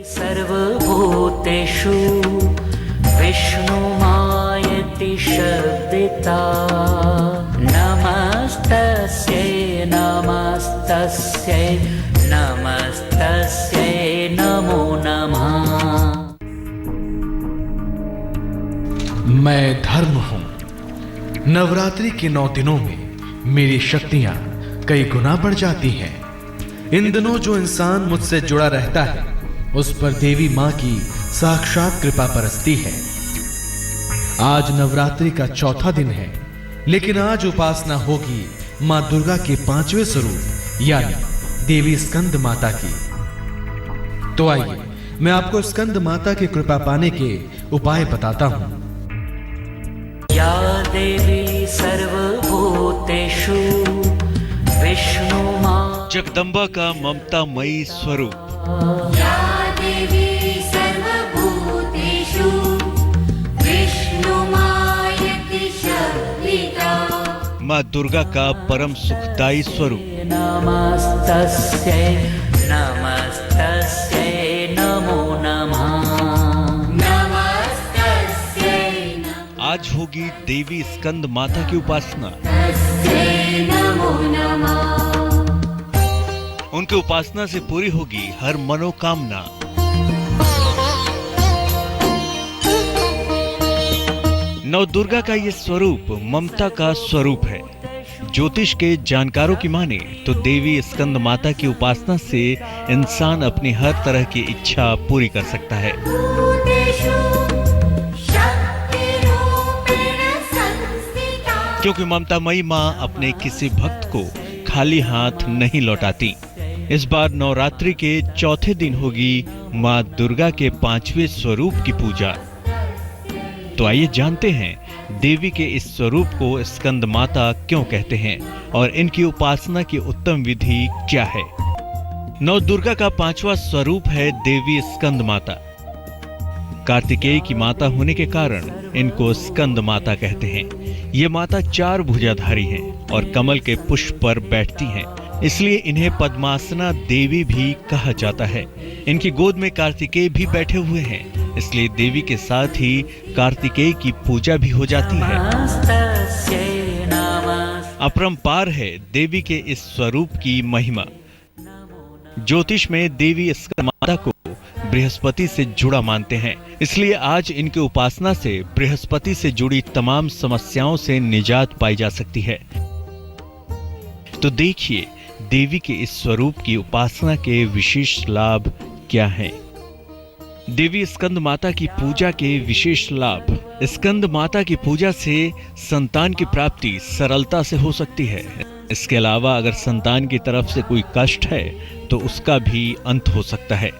सर्वभूतेषु विष्णुमायति शब्दिता नमस्तस्यै नमस्तस्यै नमस्तस्यै नमो नमः। मैं धर्म हूं। नवरात्रि के 9 दिनों में मेरी शक्तियां कई गुना बढ़ जाती हैं। इन दिनों जो इंसान मुझसे जुड़ा रहता है उस पर देवी मां की साक्षात कृपा बरसती है। आज नवरात्रि का चौथा दिन है, लेकिन आज उपासना होगी मां दुर्गा के 5वें स्वरूप यानी देवी स्कंद माता की। तो आइए मैं आपको स्कंद माता की कृपा पाने के उपाय बताता हूं। या देवी सर्वभूतेषु विष्णुमा जगदम्बा का ममतामयी स्वरूप, या देवी सर्वभूतेषु विष्णुमायति शक्तिता माँ दुर्गा का परम सुखदायी स्वरूप, नमस्तस्यै नमस्तस्यै नमो नमः। नमस्तस्यै आज होगी देवी स्कंद माता की उपासना। नमो नमः। उनकी उपासना से पूरी होगी हर मनोकामना। नव दुर्गा का ये स्वरूप ममता का स्वरूप है। ज्योतिष के जानकारों की माने तो देवी स्कंद माता की उपासना से इंसान अपनी हर तरह की इच्छा पूरी कर सकता है, क्योंकि ममतामयी माँ अपने किसी भक्त को खाली हाथ नहीं लौटाती। इस बार नवरात्रि के चौथे दिन होगी माँ दुर्गा के 5वें स्वरूप की पूजा। तो आइए जानते हैं देवी के इस स्वरूप को स्कंद माता क्यों कहते हैं और इनकी उपासना की उत्तम विधि क्या है। नव दुर्गा का 5वां स्वरूप है देवी स्कंद माता। कार्तिकेय की माता होने के कारण इनको स्कंद माता कहते हैं। ये माता 4 भुजाधारी हैं और कमल के पुष्प पर बैठती हैं, इसलिए इन्हें पद्मासना देवी भी कहा जाता है। इनकी गोद में कार्तिकेय भी बैठे हुए हैं, इसलिए देवी के साथ ही कार्तिकेय की पूजा भी हो जाती है। अपरंपार है देवी के इस स्वरूप की महिमा। ज्योतिष में देवी स्कंद माता को बृहस्पति से जुड़ा मानते हैं, इसलिए आज इनकी उपासना से बृहस्पति से जुड़ी तमाम समस्याओं से निजात पाई जा सकती है। तो देखिए देवी के इस स्वरूप की उपासना के विशेष लाभ क्या हैं। देवी स्कंद माता की पूजा के विशेष लाभ। स्कंद माता की पूजा से संतान की प्राप्ति सरलता से हो सकती है। इसके अलावा अगर संतान की तरफ से कोई कष्ट है तो उसका भी अंत हो सकता है।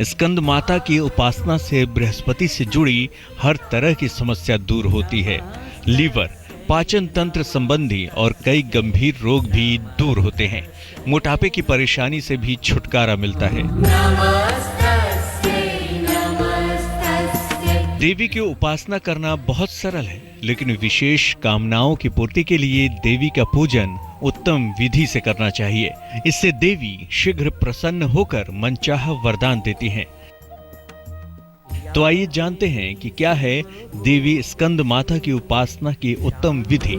स्कंद माता की उपासना से बृहस्पति से जुड़ी हर तरह की समस्या दूर होती है। लीवर, पाचन तंत्र संबंधी और कई गंभीर रोग भी दूर होते हैं। मोटापे की परेशानी से भी छुटकारा मिलता है। देवी की उपासना करना बहुत सरल है, लेकिन विशेष कामनाओं की पूर्ति के लिए देवी का पूजन उत्तम विधि से करना चाहिए। इससे देवी शीघ्र प्रसन्न होकर मनचाहा वरदान देती हैं। तो आइए जानते हैं कि क्या है देवी स्कंद माता की उपासना की उत्तम विधि।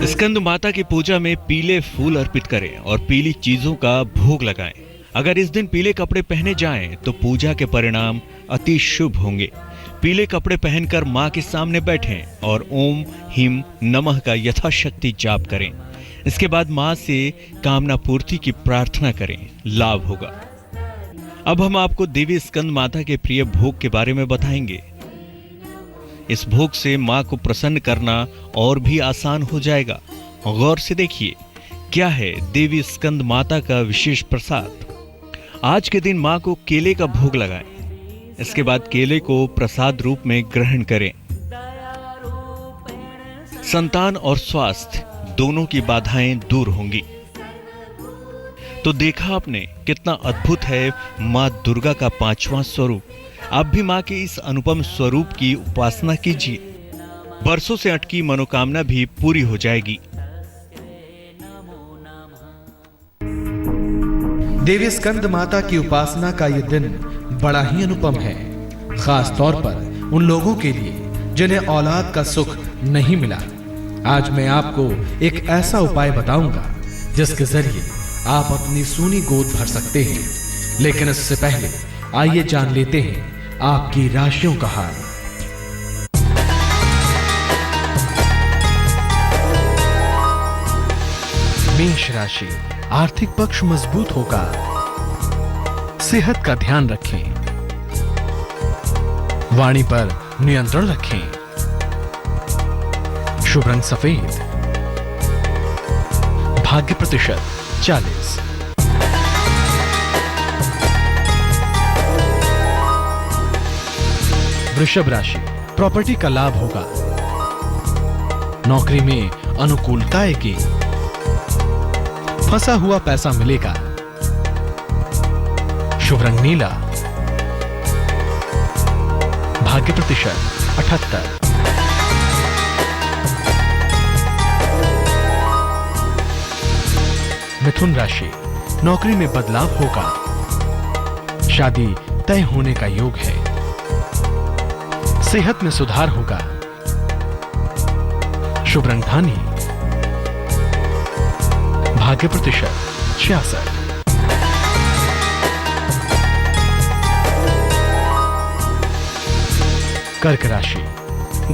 स्कंद माता की पूजा में पीले फूल अर्पित करें और पीली चीजों का भोग लगाएं। अगर इस दिन पीले कपड़े पहने जाएं तो पूजा के परिणाम अति शुभ होंगे। पीले कपड़े पहनकर मां के सामने बैठें और ओम ह्रीं नमः का यथाशक्ति जाप करें। इसके बाद मां से कामना पूर्ति की प्रार्थना करें, लाभ होगा। अब हम आपको देवी स्कंद माता के प्रिय भोग के बारे में बताएंगे। इस भोग से मां को प्रसन्न करना और भी आसान हो जाएगा। गौर से देखिए क्या है देवी स्कंद माता का विशेष प्रसाद। आज के दिन मां को केले का भोग लगाएं। इसके बाद केले को प्रसाद रूप में ग्रहण करें। संतान और स्वास्थ्य दोनों की बाधाएं दूर होंगी। तो देखा आपने कितना अद्भुत है मां दुर्गा का 5वां स्वरूप। आप भी मां के इस अनुपम स्वरूप की उपासना कीजिए। बरसों से अटकी मनोकामना भी पूरी हो जाएगी। देवी स्कंद माता की उपासना का यह दिन बड़ा ही अनुपम है, खास तौर पर उन लोगों के लिए जिन्हें औलाद का सुख नहीं मिला। आज मैं आपको एक ऐसा उपाय बताऊंगा जिसके जरिए आप अपनी सूनी गोद भर सकते हैं। लेकिन इससे पहले आइए जान लेते हैं आपकी राशियों का हाल। मेष राशि, आर्थिक पक्ष मजबूत होगा। सेहत का ध्यान रखें। वाणी पर नियंत्रण रखें। शुभ रंग सफेद। भाग्य प्रतिशत 40। वृषभ राशि, प्रॉपर्टी का लाभ होगा। नौकरी में अनुकूलता आएगी। फंसा हुआ पैसा मिलेगा। शुभ रंग नीला। भाग्य प्रतिशत 78। मिथुन राशि, नौकरी में बदलाव होगा। शादी तय होने का योग है। सेहत में सुधार होगा। शुभ रंग धानी। भाग्य प्रतिशत 66। कर्क राशि,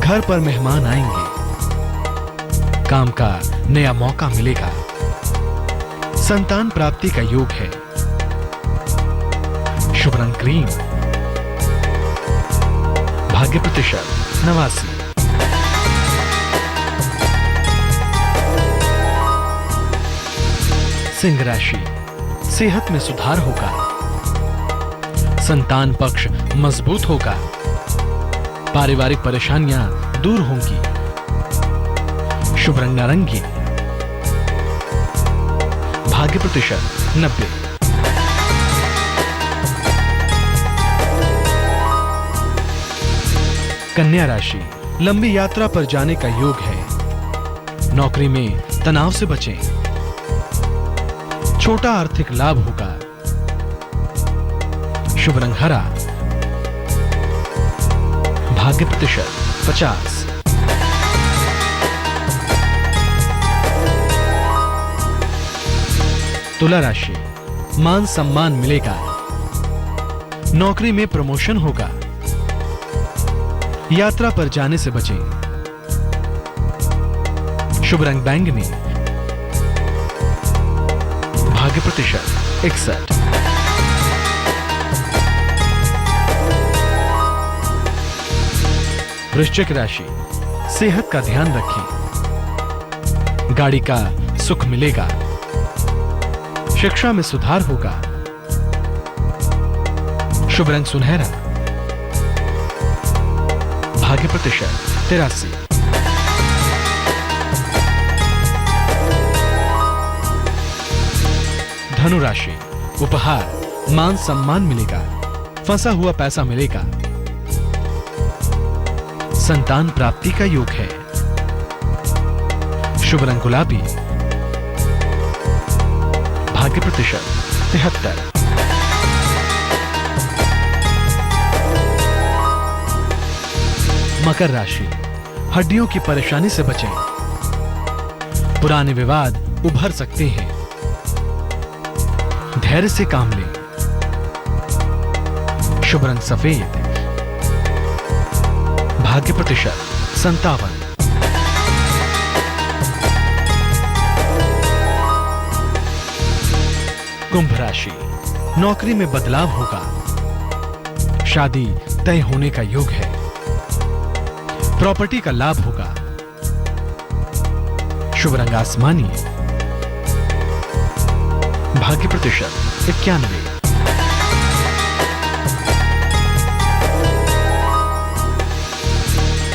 घर पर मेहमान आएंगे। काम का नया मौका मिलेगा। संतान प्राप्ति का योग है। शुभ रंग क्रीम। भाग्य प्रतिशत 89। सिंह राशि, सेहत में सुधार होगा। संतान पक्ष मजबूत होगा। पारिवारिक परेशानियां दूर होंगी। शुभ रंग नारंगी। भाग्य प्रतिशत 90। कन्या राशि, लंबी यात्रा पर जाने का योग है। नौकरी में तनाव से बचें। छोटा आर्थिक लाभ होगा। शुभ रंग हरा। भाग्य प्रतिशत 50। तुला राशि, मान सम्मान मिलेगा। नौकरी में प्रमोशन होगा। यात्रा पर जाने से बचें। शुभ रंग बैंगनी। भाग्य प्रतिशत 61। वृश्चिक राशि, सेहत का ध्यान रखें। गाड़ी का सुख मिलेगा। शिक्षा में सुधार होगा। शुभ रंग सुनहरा। भाग्य प्रतिशत 83। धनु राशि, उपहार मान सम्मान मिलेगा। फंसा हुआ पैसा मिलेगा। संतान प्राप्ति का योग है। शुभ रंग गुलाबी। भाग्य प्रतिशत 73। मकर राशि, हड्डियों की परेशानी से बचें। पुराने विवाद उभर सकते हैं। धैर्य से काम लें। शुभ रंग सफेद। भाग्य प्रतिशत 57। कुंभ राशि, नौकरी में बदलाव होगा। शादी तय होने का योग है। प्रॉपर्टी का लाभ होगा। शुभ रंग आसमानी। भाग्य प्रतिशत 91।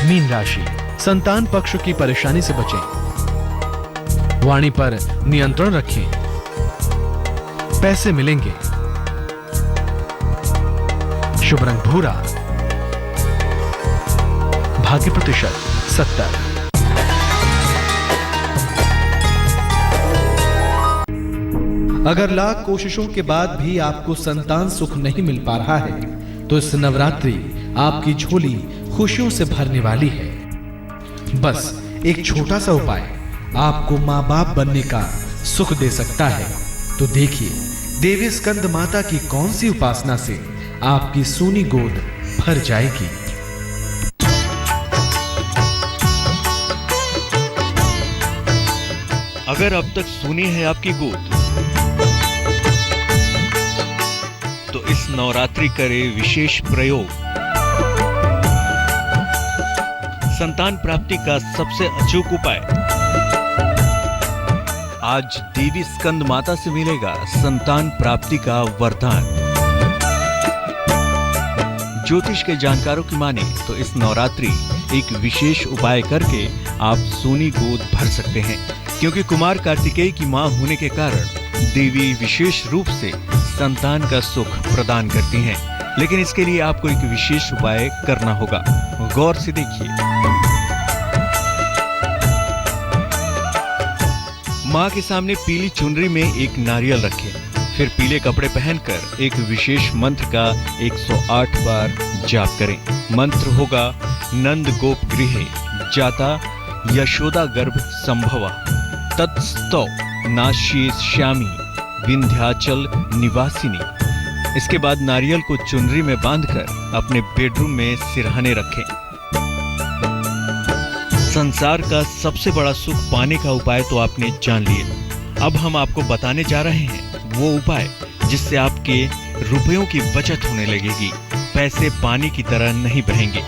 मीन राशि, संतान पक्ष की परेशानी से बचें। वाणी पर नियंत्रण रखें। पैसे मिलेंगे। शुभ रंग भूरा। भाग्य प्रतिशत 70। अगर लाख कोशिशों के बाद भी आपको संतान सुख नहीं मिल पा रहा है तो इस नवरात्रि आपकी झोली खुशियों से भरने वाली है। बस एक छोटा सा उपाय आपको माँ बाप बनने का सुख दे सकता है। तो देखिए देवी स्कंद माता की कौन सी उपासना से आपकी सूनी गोद भर जाएगी। अगर अब तक सूनी है आपकी गोद तो इस नवरात्रि करे विशेष प्रयोग। संतान प्राप्ति का सबसे अचूक उपाय। आज देवी स्कंद माता से मिलेगा संतान प्राप्ति का वरदान। ज्योतिष के जानकारों की माने तो इस नवरात्रि एक विशेष उपाय करके आप सूनी गोद भर सकते हैं, क्योंकि कुमार कार्तिकेय की मां होने के कारण देवी विशेष रूप से संतान का सुख प्रदान करती हैं। लेकिन इसके लिए आपको एक विशेष उपाय करना होगा। गौर से देखिए। मां के सामने पीली चुनरी में एक नारियल रखें, फिर पीले कपड़े पहनकर एक विशेष मंत्र का 108 बार जाप करें। मंत्र होगा नंद गोप गृहे जाता यशोदा गर्भ संभवा तत्स्तौ नाश्ये श्यामी विंध्याचल निवासिनी। इसके बाद नारियल को चुनरी में बांधकर अपने बेडरूम में सिरहाने रखें। संसार का सबसे बड़ा सुख पाने का उपाय तो आपने जान लिया। अब हम आपको बताने जा रहे हैं वो उपाय जिससे आपके रुपयों की बचत होने लगेगी, पैसे पानी की तरह नहीं बहेंगे।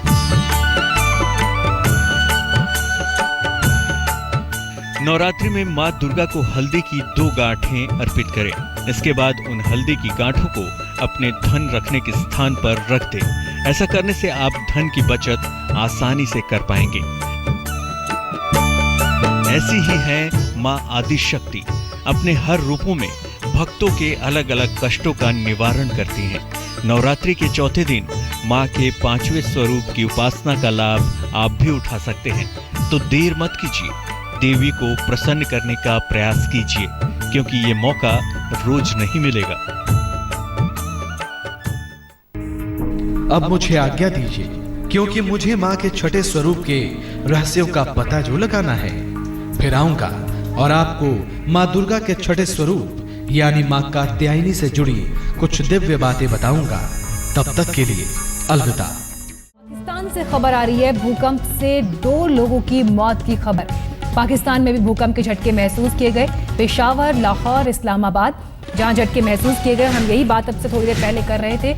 नवरात्रि में मां दुर्गा को हल्दी की 2 गांठें अर्पित करें। इसके बाद उन हल्दी की गांठों को अपने धन रखने के स्थान पर रख दें। ऐसा करने से आप धन की बचत आसानी से कर पाएंगे। ऐसी ही है मां आदिशक्ति। अपने हर रूपों में भक्तों के अलग अलग कष्टों का निवारण करती हैं। नवरात्रि के चौथे दिन मां के 5वें स्वरूप की उपासना का लाभ आप भी उठा सकते हैं। तो देर मत कीजिए, देवी को प्रसन्न करने का प्रयास कीजिए, क्योंकि ये मौका रोज नहीं मिलेगा। अब मुझे आज्ञा दीजिए, क्योंकि मुझे माँ के छठे स्वरूप के रहस्यों का पता जो लगाना है। फिर आऊंगा और आपको माँ दुर्गा के छठे स्वरूप यानी माँ कात्यायनी से जुड़ी कुछ दिव्य बातें बताऊंगा। तब तक के लिए अलविदा। पाकिस्तान से खबर आ रही है, भूकंप से 2 लोगों की मौत की खबर। पाकिस्तान में भी भूकंप के झटके महसूस किए गए। पेशावर, लाहौर, इस्लामाबाद जहां झटके महसूस किए गए। हम यही बात अब से थोड़ी देर पहले कर रहे थे।